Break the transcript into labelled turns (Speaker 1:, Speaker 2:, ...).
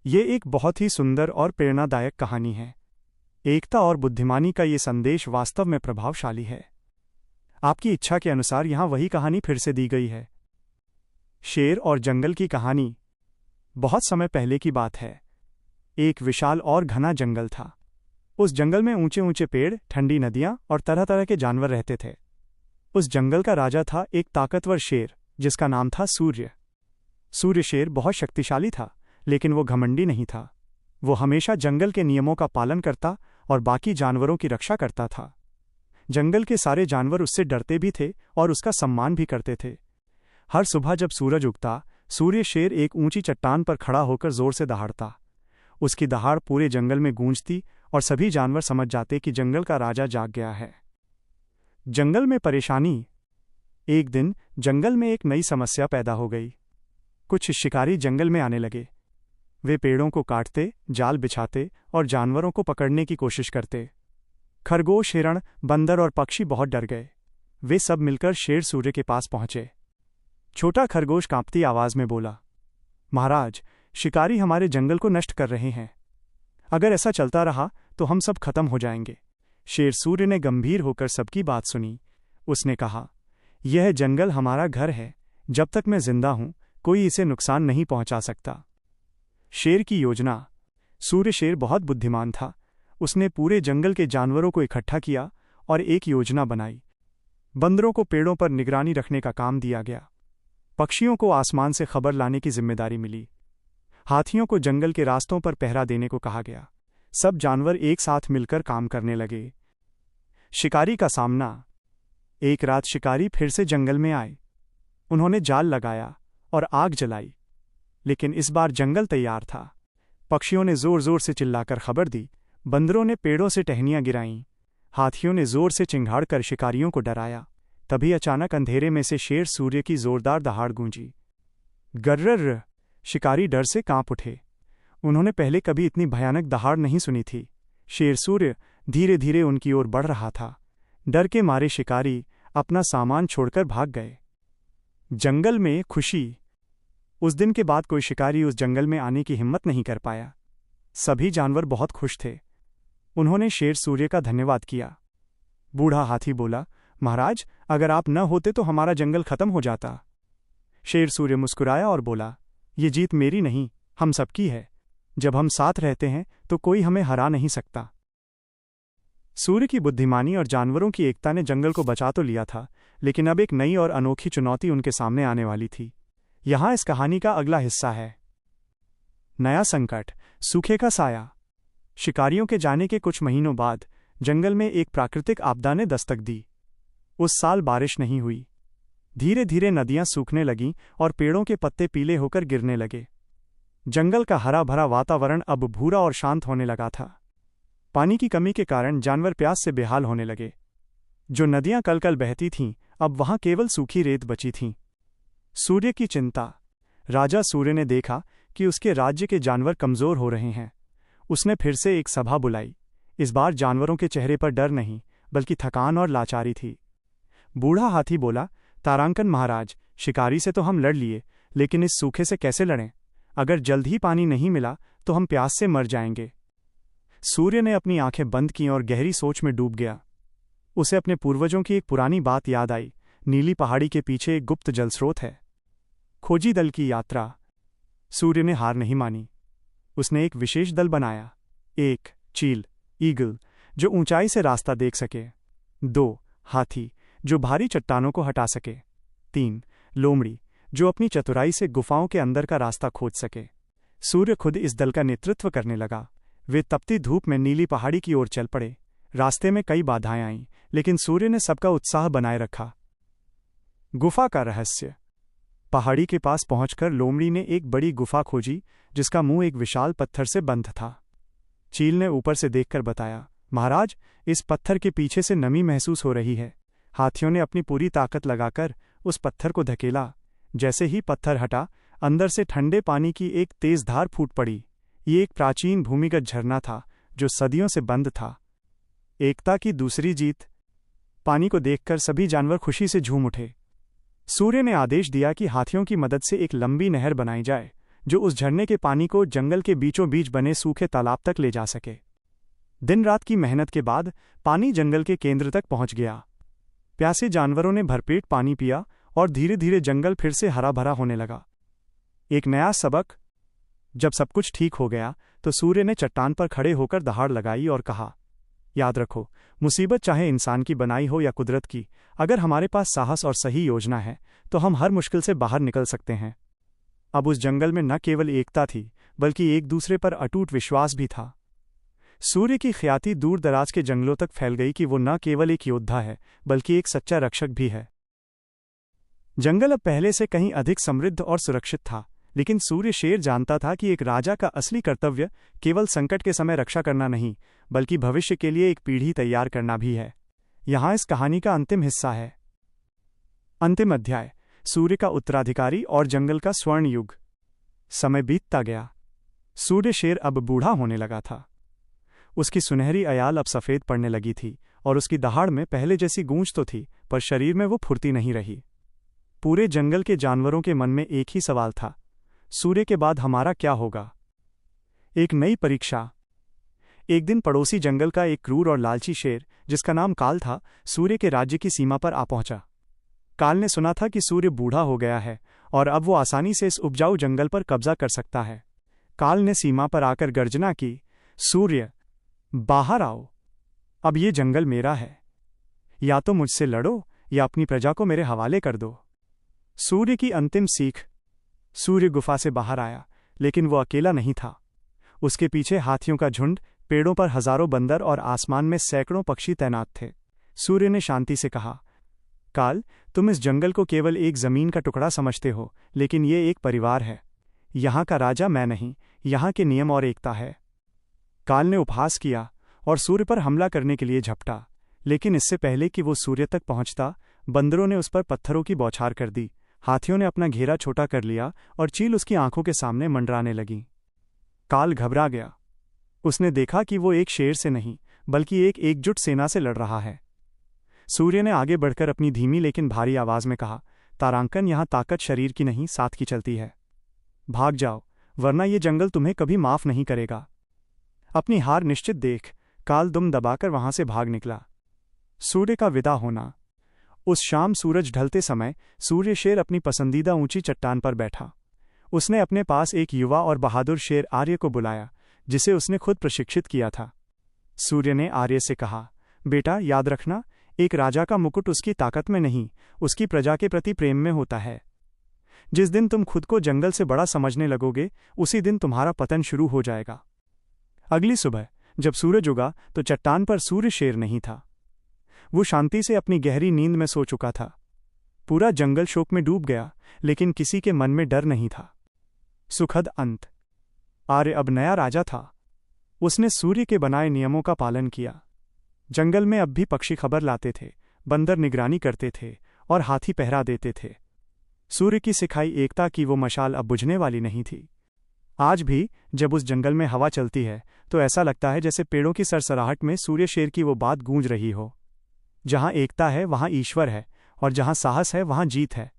Speaker 1: ये एक बहुत ही सुंदर और प्रेरणादायक कहानी है। एकता और बुद्धिमानी का ये संदेश वास्तव में प्रभावशाली है। आपकी इच्छा के अनुसार यहाँ वही कहानी फिर से दी गई है। शेर और जंगल की कहानी। बहुत समय पहले की बात है। एक विशाल और घना जंगल था। उस जंगल में ऊंचे ऊंचे पेड़, ठंडी नदियां और तरह तरह के जानवर रहते थे। उस जंगल का राजा था एक ताकतवर शेर जिसका नाम था सूर्य। सूर्य शेर बहुत शक्तिशाली था, लेकिन वो घमंडी नहीं था। वो हमेशा जंगल के नियमों का पालन करता और बाकी जानवरों की रक्षा करता था। जंगल के सारे जानवर उससे डरते भी थे और उसका सम्मान भी करते थे। हर सुबह जब सूरज उगता, सूर्य शेर एक ऊंची चट्टान पर खड़ा होकर जोर से दहाड़ता। उसकी दहाड़ पूरे जंगल में गूंजती और सभी जानवर समझ जाते कि जंगल का राजा जाग गया है। जंगल में परेशानी। एक दिन जंगल में एक नई समस्या पैदा हो गई। कुछ शिकारी जंगल में आने लगे। वे पेड़ों को काटते, जाल बिछाते और जानवरों को पकड़ने की कोशिश करते। खरगोश, हिरण, बंदर और पक्षी बहुत डर गए। वे सब मिलकर शेर सूर्य के पास पहुंचे। छोटा खरगोश कांपती आवाज में बोला, महाराज, शिकारी हमारे जंगल को नष्ट कर रहे हैं। अगर ऐसा चलता रहा तो हम सब खत्म हो जाएंगे। शेर सूर्य ने गंभीर होकर सबकी बात सुनी। उसने कहा, यह जंगल हमारा घर है। जब तक मैं जिंदा हूं, कोई इसे नुकसान नहीं पहुंचा सकता। शेर की योजना। सूर्य शेर बहुत बुद्धिमान था। उसने पूरे जंगल के जानवरों को इकट्ठा किया और एक योजना बनाई। बंदरों को पेड़ों पर निगरानी रखने का काम दिया गया। पक्षियों को आसमान से खबर लाने की जिम्मेदारी मिली। हाथियों को जंगल के रास्तों पर पहरा देने को कहा गया। सब जानवर एक साथ मिलकर काम करने लगे। शिकारी का सामना। एक रात शिकारी फिर से जंगल में आए। उन्होंने जाल लगाया और आग जलाई, लेकिन इस बार जंगल तैयार था। पक्षियों ने जोर जोर से चिल्लाकर खबर दी। बंदरों ने पेड़ों से टहनियां गिराईं। हाथियों ने जोर से चिंघाड़कर शिकारियों को डराया। तभी अचानक अंधेरे में से शेर सूर्य की जोरदार दहाड़ गूंजी। गर्र! शिकारी डर से कांप उठे। उन्होंने पहले कभी इतनी भयानक दहाड़ नहीं सुनी थी। शेर सूर्य धीरे धीरे उनकी ओर बढ़ रहा था। डर के मारे शिकारी अपना सामान छोड़कर भाग गए। जंगल में खुशी। उस दिन के बाद कोई शिकारी उस जंगल में आने की हिम्मत नहीं कर पाया। सभी जानवर बहुत खुश थे। उन्होंने शेर सूर्य का धन्यवाद किया। बूढ़ा हाथी बोला, महाराज, अगर आप न होते तो हमारा जंगल खत्म हो जाता। शेर सूर्य मुस्कुराया और बोला, ये जीत मेरी नहीं, हम सबकी है। जब हम साथ रहते हैं तो कोई हमें हरा नहीं सकता। सूर्य की बुद्धिमानी और जानवरों की एकता ने जंगल को बचा तो लिया था, लेकिन अब एक नई और अनोखी चुनौती उनके सामने आने वाली थी। यहां इस कहानी का अगला हिस्सा है। नया संकट, सूखे का साया। शिकारियों के जाने के कुछ महीनों बाद जंगल में एक प्राकृतिक आपदा ने दस्तक दी। उस साल बारिश नहीं हुई। धीरे धीरे नदियां सूखने लगीं और पेड़ों के पत्ते पीले होकर गिरने लगे। जंगल का हरा भरा वातावरण अब भूरा और शांत होने लगा था। पानी की कमी के कारण जानवर प्यास से बेहाल होने लगे। जो नदियां कल कल बहती थीं, अब वहां केवल सूखी रेत बची थी। सूर्य की चिंता। राजा सूर्य ने देखा कि उसके राज्य के जानवर कमजोर हो रहे हैं। उसने फिर से एक सभा बुलाई। इस बार जानवरों के चेहरे पर डर नहीं, बल्कि थकान और लाचारी थी। बूढ़ा हाथी बोला, तारांकन महाराज, शिकारी से तो हम लड़ लिए, लेकिन इस सूखे से कैसे लड़ें? अगर जल्द ही पानी नहीं मिला तो हम प्यास से मर जाएंगे। सूर्य ने अपनी आंखें बंद की और गहरी सोच में डूब गया। उसे अपने पूर्वजों की एक पुरानी बात याद आई। नीली पहाड़ी के पीछे एक गुप्त जलस्रोत है। खोजी दल की यात्रा। सूर्य ने हार नहीं मानी। उसने एक विशेष दल बनाया। 1 चील, ईगल, जो ऊंचाई से रास्ता देख सके। 2 हाथी, जो भारी चट्टानों को हटा सके। 3 लोमड़ी, जो अपनी चतुराई से गुफाओं के अंदर का रास्ता खोज सके। सूर्य खुद इस दल का नेतृत्व करने लगा। वे तपती धूप में नीली पहाड़ी की ओर चल पड़े। रास्ते में कई बाधाएं आईं, लेकिन सूर्य ने सबका उत्साह बनाए रखा। गुफा का रहस्य। पहाड़ी के पास पहुंचकर लोमड़ी ने एक बड़ी गुफा खोजी, जिसका मुंह एक विशाल पत्थर से बंद था। चील ने ऊपर से देखकर बताया, महाराज, इस पत्थर के पीछे से नमी महसूस हो रही है। हाथियों ने अपनी पूरी ताकत लगाकर उस पत्थर को धकेला। जैसे ही पत्थर हटा, अंदर से ठंडे पानी की एक तेज धार फूट पड़ी। ये एक प्राचीन भूमिगत झरना था जो सदियों से बंद था। एकता की दूसरी जीत। पानी को देखकर सभी जानवर खुशी से झूम उठे। सूर्य ने आदेश दिया कि हाथियों की मदद से एक लंबी नहर बनाई जाए, जो उस झरने के पानी को जंगल के बीचों बीच बने सूखे तालाब तक ले जा सके। दिन रात की मेहनत के बाद पानी जंगल के केंद्र तक पहुंच गया। प्यासे जानवरों ने भरपेट पानी पिया और धीरे धीरे जंगल फिर से हरा भरा होने लगा। एक नया सबक। जब सब कुछ ठीक हो गया तो सूर्य ने चट्टान पर खड़े होकर दहाड़ लगाई और कहा, याद रखो, मुसीबत चाहे इंसान की बनाई हो या कुदरत की, अगर हमारे पास साहस और सही योजना है तो हम हर मुश्किल से बाहर निकल सकते हैं। अब उस जंगल में न केवल एकता थी बल्कि एक दूसरे पर अटूट विश्वास भी था। सूर्य की ख्याति दूर दराज के जंगलों तक फैल गई कि वो न केवल एक योद्धा है बल्कि एक सच्चा रक्षक भी है। जंगल अब पहले से कहीं अधिक समृद्ध और सुरक्षित था, लेकिन सूर्य शेर जानता था कि एक राजा का असली कर्तव्य केवल संकट के समय रक्षा करना नहीं बल्कि भविष्य के लिए एक पीढ़ी तैयार करना भी है। यहाँ इस कहानी का अंतिम हिस्सा है। अंतिम अध्याय, सूर्य का उत्तराधिकारी और जंगल का स्वर्ण युग। समय बीतता गया। सूर्य शेर अब बूढ़ा होने लगा था। उसकी सुनहरी अयाल अब सफ़ेद पड़ने लगी थी और उसकी दहाड़ में पहले जैसी गूंज तो थी, पर शरीर में वो फुर्ती नहीं रही। पूरे जंगल के जानवरों के मन में एक ही सवाल था, सूर्य के बाद हमारा क्या होगा? एक नई परीक्षा। एक दिन पड़ोसी जंगल का एक क्रूर और लालची शेर, जिसका नाम काल था, सूर्य के राज्य की सीमा पर आ पहुंचा। काल ने सुना था कि सूर्य बूढ़ा हो गया है और अब वो आसानी से इस उपजाऊ जंगल पर कब्जा कर सकता है। काल ने सीमा पर आकर गर्जना की, सूर्य, बाहर आओ, अब ये जंगल मेरा है। या तो मुझसे लड़ो या अपनी प्रजा को मेरे हवाले कर दो। सूर्य की अंतिम सीख। सूर्य गुफा से बाहर आया, लेकिन वो अकेला नहीं था। उसके पीछे हाथियों का झुंड, पेड़ों पर हजारों बंदर और आसमान में सैकड़ों पक्षी तैनात थे। सूर्य ने शांति से कहा, काल, तुम इस जंगल को केवल एक जमीन का टुकड़ा समझते हो, लेकिन ये एक परिवार है। यहाँ का राजा मैं नहीं, यहाँ के नियम और एकता है। काल ने उपहास किया और सूर्य पर हमला करने के लिए झपटा, लेकिन इससे पहले कि वो सूर्य तक पहुंचता, बंदरों ने उस पर पत्थरों की बौछार कर दी। हाथियों ने अपना घेरा छोटा कर लिया और चील उसकी आंखों के सामने मंडराने लगी। काल घबरा गया। उसने देखा कि वो एक शेर से नहीं बल्कि एक एकजुट सेना से लड़ रहा है। सूर्य ने आगे बढ़कर अपनी धीमी लेकिन भारी आवाज में कहा, तारांकन, यहाँ ताकत शरीर की नहीं, साथ की चलती है। भाग जाओ, वरना ये जंगल तुम्हें कभी माफ नहीं करेगा। अपनी हार निश्चित देख, काल दुम दबाकर वहां से भाग निकला। सूर्य का विदा होना। उस शाम सूरज ढलते समय सूर्य शेर अपनी पसंदीदा ऊंची चट्टान पर बैठा। उसने अपने पास एक युवा और बहादुर शेर आर्य को बुलाया, जिसे उसने खुद प्रशिक्षित किया था। सूर्य ने आर्य से कहा, बेटा, याद रखना, एक राजा का मुकुट उसकी ताकत में नहीं, उसकी प्रजा के प्रति प्रेम में होता है। जिस दिन तुम खुद को जंगल से बड़ा समझने लगोगे, उसी दिन तुम्हारा पतन शुरू हो जाएगा। अगली सुबह जब सूरज उगा तो चट्टान पर सूर्य शेर नहीं था। वो शांति से अपनी गहरी नींद में सो चुका था। पूरा जंगल शोक में डूब गया, लेकिन किसी के मन में डर नहीं था। सुखद अंत। आर्य अब नया राजा था। उसने सूर्य के बनाए नियमों का पालन किया। जंगल में अब भी पक्षी खबर लाते थे, बंदर निगरानी करते थे और हाथी पहरा देते थे। सूर्य की सिखाई एकता की वो मशाल अब बुझने वाली नहीं थी। आज भी जब उस जंगल में हवा चलती है तो ऐसा लगता है जैसे पेड़ों की सरसराहट में सूर्य शेर की वो बात गूंज रही हो, जहां एकता है वहां ईश्वर है और जहां साहस है वहां जीत है।